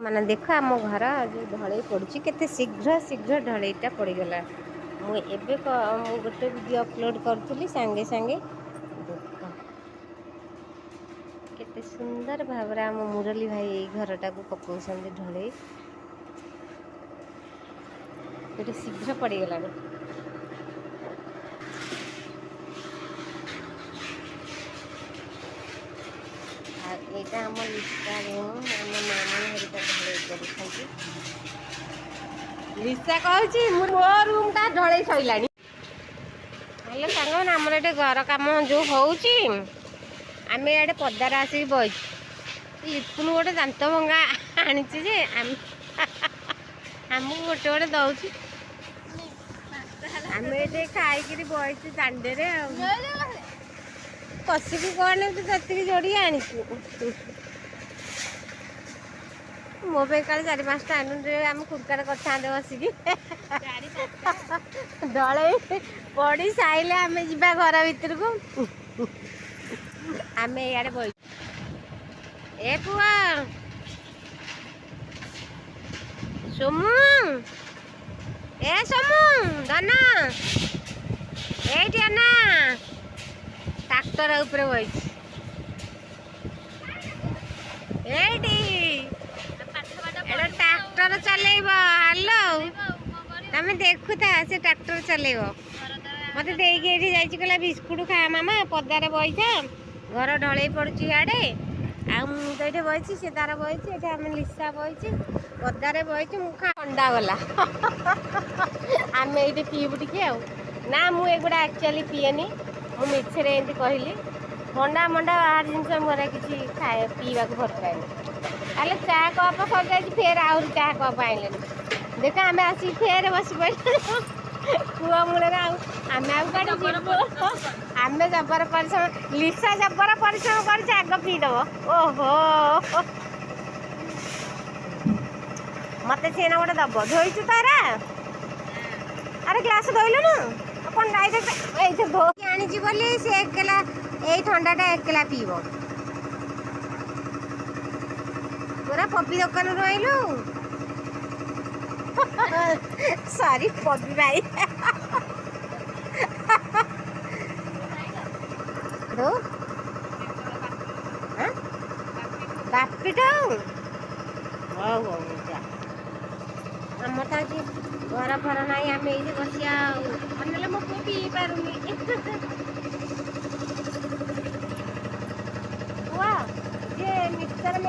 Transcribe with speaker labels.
Speaker 1: ମାନେ ଦେଖ ଆମ ଘର ଯେଉଁ ଢଳେଇ ପଡ଼ୁଛି କେତେ ଶୀଘ୍ର ଶୀଘ୍ର ଢଳେଇଟା ପଡ଼ିଗଲା। ମୁଁ ଏବେ ମୁଁ ଗୋଟେ ଭିଡ଼ିଓ ଅପଲୋଡ଼ କରୁଥିଲି ସାଙ୍ଗେ ସାଙ୍ଗେ ଦେଖ କେତେ ସୁନ୍ଦର ଭାବରେ ଆମ ମୁରଲୀ ଭାଇ ଏଇ ଘରଟାକୁ ପକାଉଛନ୍ତି ଢଳେଇ। କେତେ ଶୀଘ୍ର ପଡ଼ିଗଲାଣି। ଆଉ ଏଇଟା ଆମ ଲିସା ରୁମ୍, ଆମ ମାମୁଁ ହେରିକା ଢଳେଇ କରୁଛନ୍ତି। ଲିସା କହୁଛି ମୋ ରୁମ୍ଟା ଢଳେଇ ସଇଲାଣି। ହେଲେ ସାଙ୍ଗମାନେ ଆମର ଏଠି ଘର କାମ ଯେଉଁ ହେଉଛି ଆମେ ଇଆଡ଼େ ପଦାରେ ଆସିକି ବଇଛୁ। ଲିପୁନୁ ଗୋଟେ ଦାନ୍ତ ଭଙ୍ଗା ଆଣିଛି ଯେ ଆମକୁ ଗୋଟେ ଗୋଟେ ଦଉଛି। ଆମେ ଏଠି ଖାଇକିରି ବଇଛୁ ଦାଣ୍ଡରେ ଆଉ। କଷିକି କଣ ତୁ ସେତିକି ଯୋଡ଼ିକି ଆଣିଛୁ। ମୋ ପାଇଁ କାଳେ 4-5ଟା ଆଣୁନୁ, ଆମେ କୁର୍କାରେ କରିଥାନ୍ତେ ବସିକି। ଢଳେଇ ପଡ଼ି ସାଇଲେ ଆମେ ଯିବା ଘର ଭିତରକୁ। ଆମେ ଇଆଡ଼େ ବଇଛୁ। ଏ ପୁଅ ସୋମୁ, ଏ ସୋମୁ ଧନ ଏଇଠି ନା ଟ୍ରାକ୍ଟର ଉପରେ ବଇଛି। ଏଇଠି ଏଟା ଟ୍ରାକ୍ଟର ଚଲେଇବ। ହାଲୋ, ତମେ ଦେଖୁଥା ସେ ଟ୍ରାକ୍ଟର ଚଲେଇବ। ମତେ ଦେଇକି ଏଇଠି ଯାଇଛି, କହିଲା ବିସ୍କୁଟ ଖା ମାମା, ପଦାରେ ବଇଥା, ଘର ଢଳେଇ ପଡୁଛି ଇଆଡ଼େ। ଆଉ ମୁଁ ତ ଏଇଠି ବଇଛି, ସେ ତାର ବଇଛି ଏଠି, ଆମେ ଲିସା ବଇଛି ପଦାରେ ବଇଛୁ। ମୁଁ ଥଣ୍ଡା ଗଲା ଆମେ ଏଇଠି ପିଇବୁ ଟିକେ ଆଉ। ନା ମୁଁ ଏଗୁଡ଼ା ଆକ୍ଚୁଆଲି ପିଏନି, ମୁଁ ମିଛରେ ଏମିତି କହିଲି। ଥଣ୍ଡା ମଣ୍ଡା ବାହାର ଜିନିଷ ମୋର କିଛି ପିଇବାକୁ ଭଲ ପାଏନି। ତାହେଲେ ଚା କପ ସରିଯାଇଛି, ଫେର ଆହୁରି ଚା କପ ଆଇଲେଣି। ଦେଖ ଆମେ ଆସିକି ଫେର ବସି ପଡ଼ିଲୁ କୂଅ ମୂଳରେ। ଆଉ ଆମେ ଆଉ କୁଆଡ଼େ ଯିବୁ? ଆମେ ଜବର ପରିଶ୍ରମ, ଲିସା ଜବର ପରିଶ୍ରମ କରିଛି, ଆଗ ପିଇଦବ। ଓହୋ, ମତେ ସିଏ ଗୋଟେ ଦବ। ଧୋଇଛୁ ତାରା? ଆରେ ଗ୍ଲାସ ଧୋଇଲୁନୁ? କ'ଣ ଏଇଠି ଧୋଇକି ଆଣିଛି ବୋଲି ସେ ଏକଲା ଏଇ ଥଣ୍ଡାଟା ଏକଲା ପିଇବ। ପୁରା ପପି ଦୋକାନରୁ ଆଇଲୁ। ସରି ପପି ଭାଇ। ବାପିଟା ହଉ ହଉ ଯା। ଆମର ତ ଆଜି ଘର ଫର ନାହିଁ, ଆମେ ଏଇଠି ବସିବା ଆଉ। ଅନେଲେ ମୋ ପୁଅ ପିଇ ପାରୁନି। ପୁଅ ଯିଏ ମିକ୍ସଚର